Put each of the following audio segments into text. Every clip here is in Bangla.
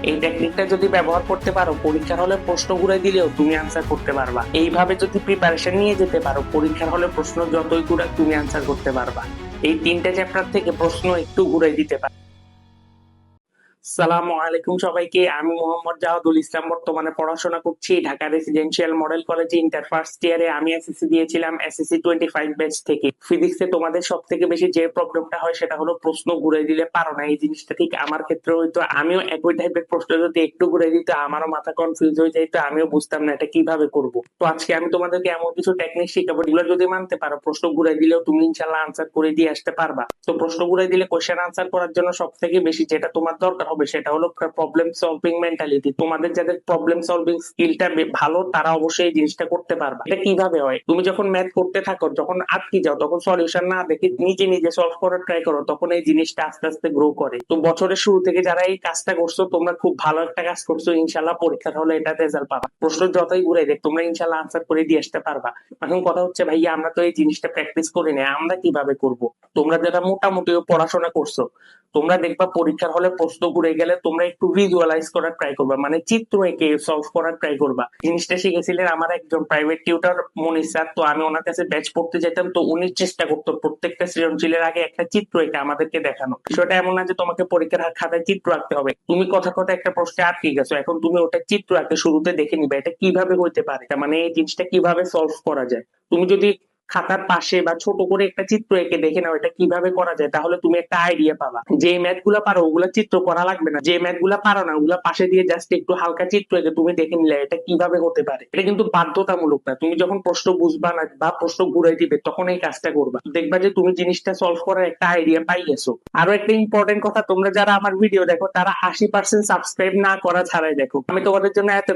এই টেকনিকটা যদি ব্যবহার করতে পারো, পরীক্ষার হলে প্রশ্ন ঘুরে দিলেও তুমি আনসার করতে পারবা। এইভাবে যদি প্রিপারেশন নিয়ে যেতে পারো, পরীক্ষার হলে প্রশ্ন যতই ঘুরে তুমি আনসার করতে পারবা। এই তিনটা চ্যাপ্টার থেকে প্রশ্ন একটু ঘুরে দিতে পারো। সালামু আলাইকুম সবাইকে, আমি মোহাম্মদ জাহাদুল ইসলাম। বর্তমানে পড়াশোনা করছি ঢাকা রেসিডেন্সিয়াল মডেল কলেজে ইন্টার ফার্স্ট ইয়ারে। আমি এসএসসি দিয়েছিলাম, এসএসসি 25 ব্যাচ থেকে। ফিজিক্সে তোমাদের সব থেকে বেশি যে প্রবলেমটা হয় সেটা হলো প্রশ্ন ঘুরে দিলে পারো না। এই জিনিসটা ঠিক আমার ক্ষেত্রে হইতো, আমিও একই টাইপের প্রশ্ন যদি একটু ঘুরে দিত আমারও মাথা কনফিউজ হয়ে যাইতো, আমিও বুঝতাম না এটা কিভাবে করব। তো আজকে আমি তোমাদেরকে এমন কিছু টেকনিক শিখাবো যেগুলো যদি মানতে পারো, প্রশ্ন ঘুরে দিলেও তুমি ইনশাল্লাহ আনসার করে দিয়ে আসতে পারবা। তো প্রশ্ন ঘুরে দিলে কোশ্চেন আনসার করার জন্য সব থেকে বেশি যেটা তোমার দরকার হবে সেটা হলো প্রবলেম সলভিং মেন্টালিটি। তোমাদের যাদের প্রবলেম সলভিং স্কিলটা ভালো তারা অবশ্যই এই জিনিসটা করতে পারবে। এটা কিভাবে হয়, তুমি যখন ম্যাথ করতে থাকো, যখন আটকে যাও, তখন সলিউশন না দেখে নিজে নিজে সলভ করার ট্রাই করো, তখন এই জিনিসটা আস্তে আস্তে গ্রো করে। তো বছরের শুরু থেকে যারা এই কাজটা করছো, তোমরা খুব ভালো একটা কাজ করছো। ইনশাল্লাহ পরীক্ষার হলে এটা রেজাল্ট পাবা। প্রশ্ন যতই ঘুরে দেখ, তোমরা ইনশাল্লাহ আনসার করে দিয়ে আসতে পারবা। এখন কথা হচ্ছে, ভাইয়া আমরা তো এই জিনিসটা প্র্যাকটিস করি না, আমরা কিভাবে করব? তোমরা যারা মোটামুটি পড়াশোনা করছো, তোমরা দেখবা পরীক্ষার হলে প্রশ্ন ঘুরে গেলে তোমরা একটু ভিজুয়ালাইজ করার ট্রাই করবা, মানে চিত্র এঁকে সলভ করার ট্রাই করবা। জিনিসটা শিখেছিলেন আমার একজন প্রাইভেট টিউটর মনির স্যার। তো আমি ওনার কাছে ব্যাচ পড়তে যেতাম, তো উনি চেষ্টা করতো প্রত্যেকটা সৃজনশীলের আগে একটা চিত্র এঁকে আমাদেরকে দেখানো। বিষয়টা এমন না যে তোমাকে পরীক্ষার খাতায় চিত্র আঁকতে হবে। তুমি কথা কথা একটা প্রশ্নে আটকে গেছো, এখন তুমি ওটা চিত্র আঁকে শুরুতে দেখে নিবা এটা কিভাবে হইতে পারে, মানে এই জিনিসটা কিভাবে সলভ করা যায়। তুমি যদি খাতার পাশে বা ছোট করে একটা চিত্র এঁকে দেখে নাও এটা কিভাবে করা যায়, তাহলে তুমি একটা আইডিয়া পাবা। যে ম্যাথ গুলা পারো ওগুলা চিত্র করা লাগবে না, যে ম্যাথ গুলা পারো না ওগুলা পাশে দিয়ে জাস্ট একটু হালকা চিত্র এঁকে তুমি দেখে নিলে এটা কিভাবে হতে পারে। এটা কিন্তু বাধ্যতামূলক না, তুমি যখন প্রশ্ন বুঝবা না বা প্রশ্ন ঘুরাই দিবে তখন এই কাজটা করবা, দেখবা যে তুমি জিনিসটা সলভ করার একটা আইডিয়া পাই গেছো। আরো একটা ইম্পর্টেন্ট কথা, তোমরা যারা আমার ভিডিও দেখো তারা 80% সাবস্ক্রাইব না করা ছাড়াই দেখো। আমি তোমাদের জন্য এত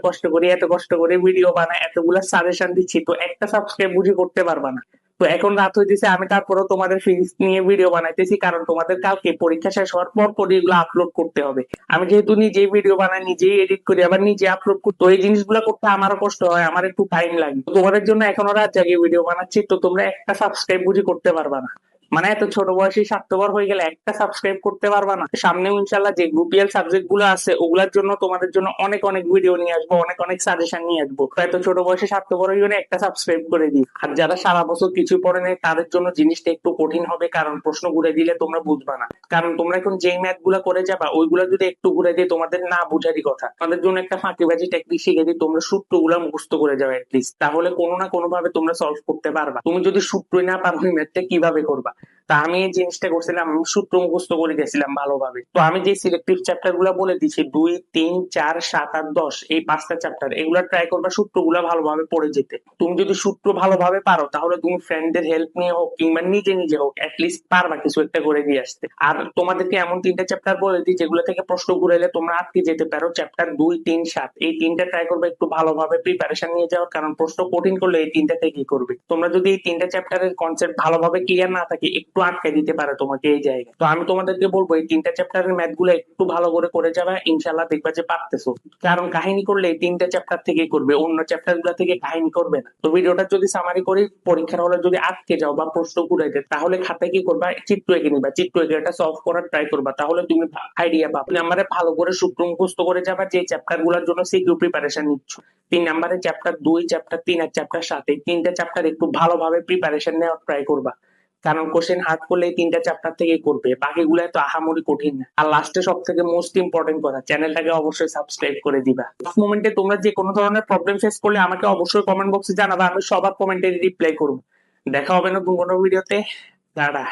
কষ্ট করে ভিডিও বানাই, এতগুলা সাজেশন দিচ্ছি, তো একটা সাবস্ক্রাইব বুঝি করতে পারবা না। তো এখন রাত হইতেছে, আমি তারপরেও তোমাদের ফিজিক্স নিয়ে ভিডিও বানাইতেছি, কারণ তোমাদের কালকে পরীক্ষা শেষ হওয়ার পর পর এগুলো আপলোড করতে হবে। আমি যেহেতু নিজেই ভিডিও বানাই, নিজেই এডিট করি, আবার নিজে আপলোড করি, তো এই জিনিসগুলো করতে আমারও কষ্ট হয়, আমার একটু টাইম লাগে। তো তোমাদের জন্য এখনো রাত জাগিয়ে ভিডিও বানাচ্ছি, তো তোমরা একটা সাবস্ক্রাইব বুঝি করতে পারবা না। মানে এত ছোট বয়সে স্বার্থপর হয়ে গেলে একটা সাবস্ক্রাইব করতে পারবা না। সামনেও ইনশাল্লাহ যে গ্রুপিয়াল সাবজেক্ট গুলো আছে ওগুলোর জন্য তোমাদের জন্য অনেক অনেক ভিডিও নিয়ে আসবো, অনেক অনেক সাজেশন নিয়ে আসবো। তো এত ছোট বয়সে স্বার্থপর হয়ে গেলে একটা সাবস্ক্রাইব করে দিই। আর যারা সারা বছর কিছু পড়ে নেই তাদের জন্য জিনিসটা একটু কঠিন হবে, কারণ প্রশ্ন ঘুরে দিলে তোমরা বুঝবা না। কারণ তোমরা এখন যেই ম্যাথ গুলা করে যাবা ওইগুলা যদি একটু ঘুরে দিয়ে তোমাদের না বুঝারই কথা, তোমাদের জন্য একটা ফাঁকিবাজি টেকনিক শিখে দিই, তোমরা সূত্র গুলা মুখস্থ করে যাও এটলিস্ট, তাহলে কোনো না কোনো ভাবে তোমরা সলভ করতে পারবা। তুমি যদি সূত্রই না পারো ওই ম্যাথটা কিভাবে করবা? তা আমি এই জিনিসটা করছিলাম, আমি সূত্র মুখস্থ করে গেছিলাম ভালোভাবে। তো আমি যে সিলেক্টিভ চ্যাপ্টার গুলা বলে দিচ্ছি 2, 3, 4, 7 আর 10, এই 5টা চ্যাপ্টার, এগুলা ট্রাই করবা সূত্রগুলা ভালোভাবে পড়ে যেতে। তুমি যদি সূত্র ভালোভাবে পারো তাহলে তুমি ফ্রেন্ডদের হেল্প নিয়ে হোক কিংবা নিজে নিজে হোক অ্যাটলিস্ট পারবা কিছু একটা করে দিয়ে আসতে। আর তোমাদেরকে এমন 3টা চ্যাপ্টার বলে দিই যেগুলো থেকে প্রশ্ন ঘুরাইলে তোমরা আটকে যেতে পারো। চ্যাপ্টার 2, 3, 7, এই 3টা ট্রাই করবে একটু ভালোভাবে প্রিপারেশন নিয়ে যাওয়ার, কারণ প্রশ্ন কঠিন করলে এই 3টা থেকেই করবে। তোমরা যদি এই 3টা চ্যাপ্টারের কনসেপ্ট ভালোভাবে ক্লিয়ার না থাকে একটু আটকে দিতে পারে তোমাকে এই জায়গায়। তো আমি তোমাদেরকে বলবো এই 3টা চ্যাপ্টারের ম্যাথ গুলো একটু ভালো করে যাবে, ইনশাল্লাহ দেখবা যে পারতেছো। কারণ কাহিনী করলে এই 3টা চ্যাপ্টার থেকেই করবে, অন্য চ্যাপ্টার গুলা থেকে কাহিনী করবে না। তো ভিডিওটা যদি সামারি করি, পরীক্ষার হলে যদি আটকে যাও বা প্রশ্ন ঘুরাইতে, তাহলে খাতায় কি করবা, চিত্র এঁকে নিবা, চিত্র এঁকে এটা সলভ করার ট্রাই করবা, তাহলে তুমি আইডিয়া পাবে। 2 নম্বরে ভালো করে সূত্র মুখস্থ করে যাবা যে চ্যাপ্টার গুলোর জন্য সিকিউ প্রিপারেশন নিচ্ছ। 3 নম্বরে চ্যাপ্টার 2, চ্যাপ্টার 3 আর চ্যাপ্টার 7, এই 3টা চ্যাপ্টার একটু ভালোভাবে প্রিপারেশন নেওয়ার ট্রাই করবা, কারণ কোশ্চেন হার্ড করলে এই 3টা চ্যাপ্টার থেকে করবে, বাকিগুলো তো আহামরি কঠিন না। আর লাস্টে সব থেকে মোস্ট ইম্পর্টেন্ট কথা, চ্যানেলটাকে অবশ্যই সাবস্ক্রাইব করে দিবা। মোমেন্টে তোমরা যে কোনো ধরনের প্রবলেম ফেস করলে আমাকে অবশ্যই কমেন্ট বক্সে জানাবা, আমি সবার কমেন্টে রিপ্লাই করবো। দেখা হবে নতুন কোনো ভিডিওতে। টাটা।